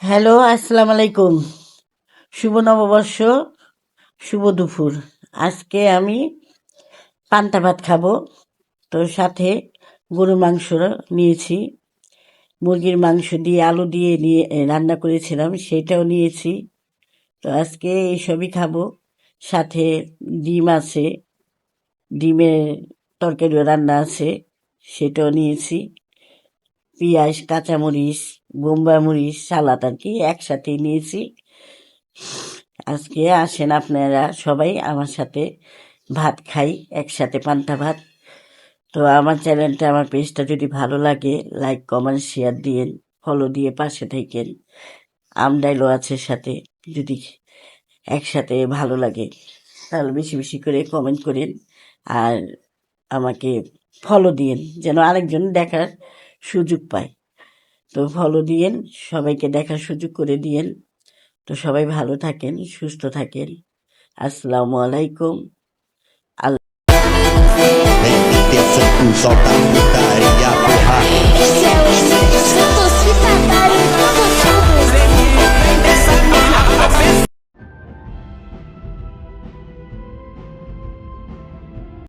Hello, আসসালামু আলাইকুম। শুভ নববর্ষ, শুভ দুপুর। আজকে আমি পান্তা ভাত খাবো। তো সাথে গরুর মাংস নিয়েছি। মুরগির মাংস দিয়ে আলু দিয়ে রান্না করেছিলাম, সেটাও নিয়েছি। তো আজকে এইসবই খাবো। সাথে ডিম আছে, ডিমের তরকারিও রান্না আছে, সেটাও নিয়েছি। পেঁয়াজ, কাঁচামরিচ, বোম্বাই মরিচ, সালাদ আর কি একসাথেই নিয়েছি। আজকে আসেন আপনারা সবাই আমার সাথে ভাত খাই, একসাথে পান্তা ভাত। তো আমার চ্যানেলটা, আমার পেজটা যদি ভালো লাগে, লাইক কমেন্ট শেয়ার দিয়েন, ফলো দিয়ে পাশে থাকেন। আমডাইলও আছে সাথে, যদি একসাথে ভালো লাগে তাহলে বেশি বেশি করে কমেন্ট করেন। আর আমাকে ফলো দিয়েন, যেন আরেকজন দেখার সুযোগ পায়। তো ফলো দিয়েন, সবাইকে দেখার সুযোগ করে দিয়েন। তো সবাই ভালো থাকেন, সুস্থ থাকেন। আসসালামু আলাইকুম। Vem descendo, solta a putaria.